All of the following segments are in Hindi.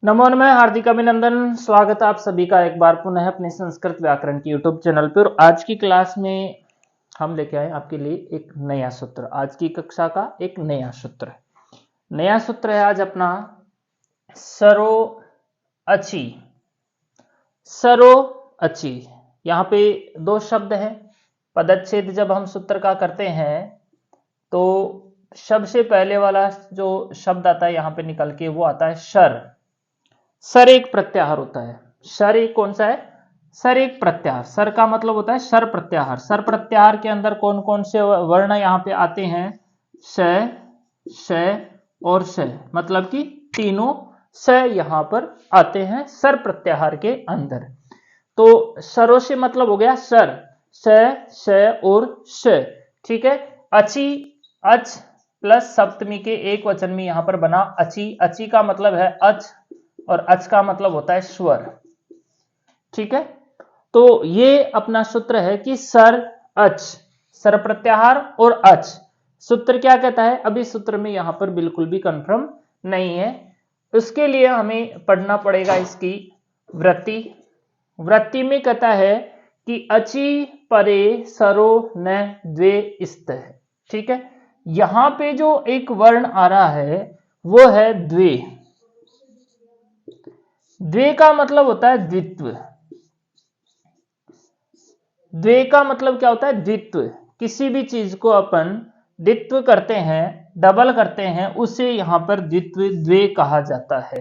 नमो नमः, हार्दिक अभिनंदन। स्वागत है आप सभी का एक बार पुनः अपने संस्कृत व्याकरण की यूट्यूब चैनल पर। आज की क्लास में हम लेके आए आपके लिए एक नया सूत्र। आज की कक्षा का एक नया सूत्र है आज अपना सरो अची। सरो अची, यहाँ पे दो शब्द हैं। पदच्छेद जब हम सूत्र का करते हैं तो सबसे पहले वाला जो शब्द आता है यहाँ पे निकल के वो आता है शर। सर एक प्रत्याहार होता है। सर एक कौन सा है? सर एक प्रत्याहार। सर का मतलब होता है सर प्रत्याहार। सर प्रत्याहार के अंदर कौन कौन से वर्ण यहाँ पे आते हैं? श, श और श, मतलब कि तीनों स यहाँ पर आते हैं सर प्रत्याहार के अंदर। तो सरो से मतलब हो गया सर, स, श और श। ठीक है। अची, अच प्लस सप्तमी के एक वचन में यहां पर बना अची। अची का मतलब है अच और अच का मतलब होता है स्वर। ठीक है। तो ये अपना सूत्र है कि सर अच, सर प्रत्याहार और अच। सूत्र क्या कहता है? अभी सूत्र में यहां पर बिल्कुल भी कंफर्म नहीं है। उसके लिए हमें पढ़ना पड़ेगा इसकी वृत्ति। वृत्ति में कहता है कि अची परे सरो न द्वे स्त है। ठीक है। यहां पे जो एक वर्ण आ रहा है वो है द्वे। द्वे का मतलब होता है द्वित्व। द्वे का मतलब क्या होता है? द्वित्व। किसी भी चीज को अपन द्वित्व करते हैं, डबल करते हैं, उसे यहां पर द्वित्व द्वे कहा जाता है।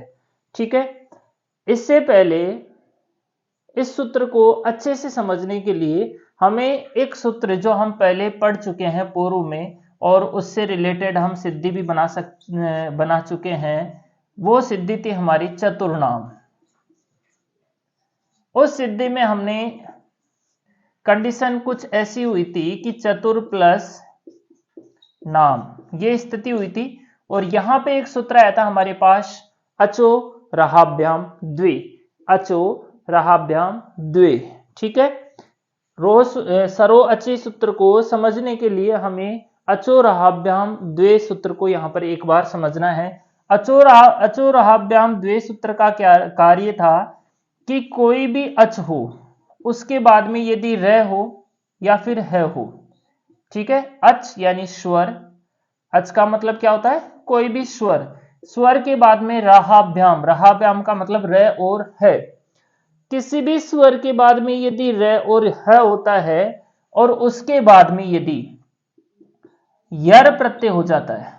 ठीक है। इससे पहले इस सूत्र को अच्छे से समझने के लिए हमें एक सूत्र जो हम पहले पढ़ चुके हैं पूर्व में और उससे रिलेटेड हम सिद्धि भी बना चुके हैं, वो सिद्धि थी हमारी चतुर्नाम। उस सिद्धि में हमने कंडीशन कुछ ऐसी हुई थी कि चतुर प्लस नाम, ये स्थिति हुई थी। और यहां पे एक सूत्र आया था हमारे पास, अचो रहाभ्याम द्वे। अचो रहाभ्याम द्वे। ठीक है। सरो अची सूत्र को समझने के लिए हमें अचो रहाभ्याम द्वे सूत्र को यहां पर एक बार समझना है। अचो रहाभ्याम द्वे सूत्र का क्या कार्य था कि कोई भी अच हो उसके बाद में यदि र हो या फिर है हो। ठीक है। अच यानी स्वर। अच का मतलब क्या होता है? कोई भी स्वर। स्वर के बाद में रहाभ्याम, रहाभ्याम का मतलब र और है। किसी भी स्वर के बाद में यदि र और है होता है और उसके बाद में यदि यर प्रत्यय हो जाता है,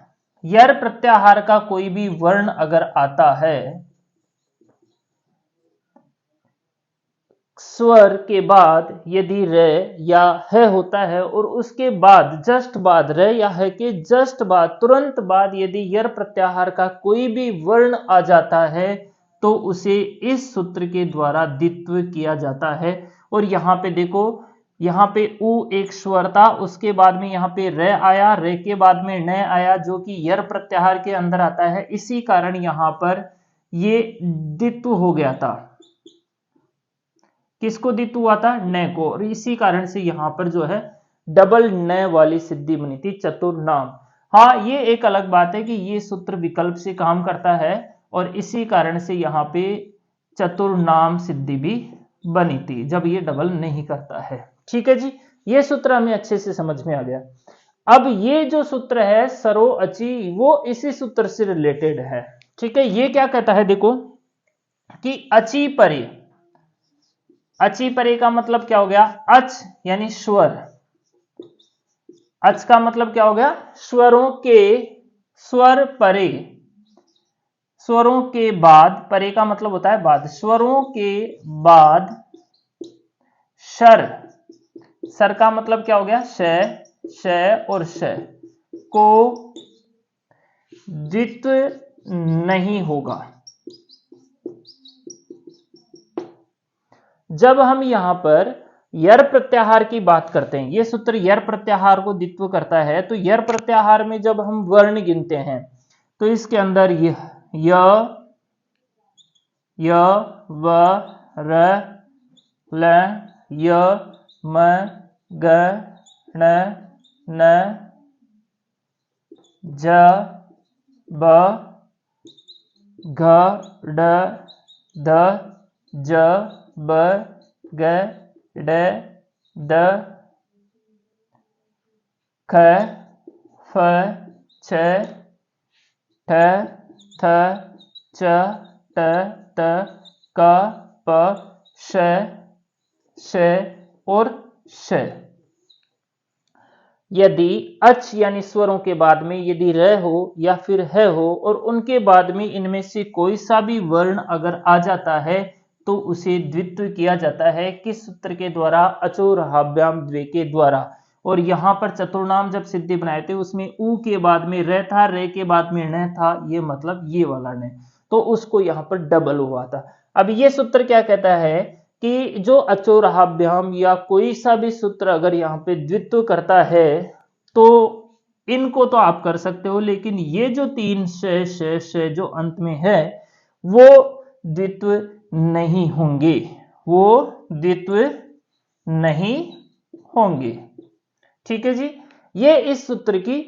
यर प्रत्याहार का कोई भी वर्ण अगर आता है, स्वर के बाद यदि र या है होता है और उसके बाद जस्ट बाद, र या है के जस्ट बाद, तुरंत बाद यदि यर प्रत्याहार का कोई भी वर्ण आ जाता है तो उसे इस सूत्र के द्वारा द्वित्व किया जाता है। और यहां पे देखो, यहां पे उ एक स्वर था, उसके बाद में यहां पे र आया, र के बाद में न आया जो कि यर प्रत्याहार के अंदर आता है। इसी कारण यहां पर ये द्वित्व हो गया था। किसको द्वित्व हुआ था? न को। और इसी कारण से यहां पर जो है डबल न वाली सिद्धि बनी थी, चतुर्नाम। हाँ, ये एक अलग बात है कि ये सूत्र विकल्प से काम करता है और इसी कारण से यहां पे चतुर्नाम सिद्धि भी बनी थी जब ये डबल नहीं करता है। ठीक है जी, ये सूत्र हमें अच्छे से समझ में आ गया। अब ये जो सूत्र है सरो अची, वो इसी सूत्र से रिलेटेड है। ठीक है। ये क्या कहता है देखो कि अची परे, अची परे का मतलब क्या हो गया? अच यानी स्वर। अच का मतलब क्या हो गया? स्वरों के, स्वर परे, स्वरों के बाद, परे का मतलब होता है बाद, स्वरों के बाद शर। सर का मतलब क्या हो गया? श, श और श को द्वित्व नहीं होगा। जब हम यहां पर यर प्रत्याहार की बात करते हैं, ये सूत्र यर प्रत्याहार को द्वित्व करता है। तो यर प्रत्याहार में जब हम वर्ण गिनते हैं तो इसके अंदर य, व, र, ल, य, म, ग, ण, न, ज, ब, घ ड ध ज ब ग ड द ख फ छ ठ थ च ट त क प श और श। यदि अच यानी स्वरों के बाद में यदि र हो या फिर है हो और उनके बाद में इनमें से कोई सा भी वर्ण अगर आ जाता है तो उसे द्वित्व किया जाता है किस सूत्र के द्वारा? अचोरहाभ्याम द्वे के द्वारा। और यहां पर चतुर्नाम जब सिद्धि बनाए थे उसमें ऊ के बाद में र था, रे के बाद में न था, ये मतलब ये वाला न, तो उसको यहां पर डबल हुआ था। अब ये सूत्र क्या कहता है कि जो अचोरहाभ्याम या कोई सा भी सूत्र अगर यहाँ पे द्वित्व करता है तो इनको तो आप कर सकते हो, लेकिन ये जो तीन श जो अंत में है वो द्वित्व नहीं होंगे, वो द्वित्व नहीं होंगे। ठीक है जी, ये इस सूत्र की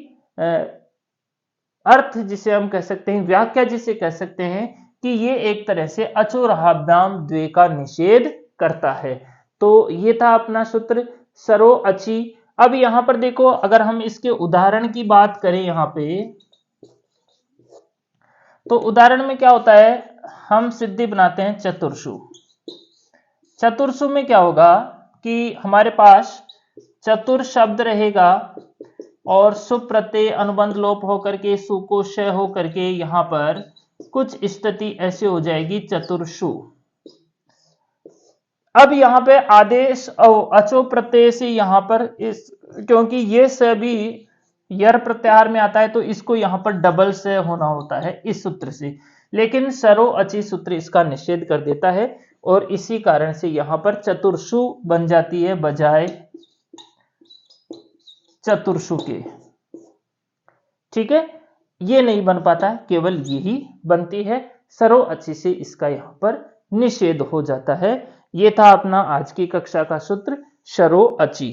अर्थ जिसे हम कह सकते हैं, व्याख्या जिसे कह सकते हैं कि ये एक तरह से अचोरहाभ्याम द्वे का निषेध करता है। तो ये था अपना सूत्र सरो अची। अब यहां पर देखो, अगर हम इसके उदाहरण की बात करें यहां पे, तो उदाहरण में क्या होता है, हम सिद्धि बनाते हैं चतुर्षु। चतुर्षु में क्या होगा कि हमारे पास चतुर शब्द रहेगा और सु प्रत्यय अनुबंध लोप होकर के सु को श होकर के यहां पर कुछ स्थिति ऐसे हो जाएगी चतुर्षु। अब यहां पे आदेश अचो प्रत्यय से यहां पर इस, क्योंकि ये सभी यर प्रत्याहार में आता है तो इसको यहां पर डबल से होना होता है इस सूत्र से, लेकिन सरो अची सूत्र इसका निषेध कर देता है और इसी कारण से यहां पर चतुर्षु बन जाती है बजाय चतुर्षु के। ठीक है, ये नहीं बन पाता है, केवल यही बनती है, सरो अची से इसका यहां पर निषेध हो जाता है। ये था अपना आज की कक्षा का सूत्र सरो अची।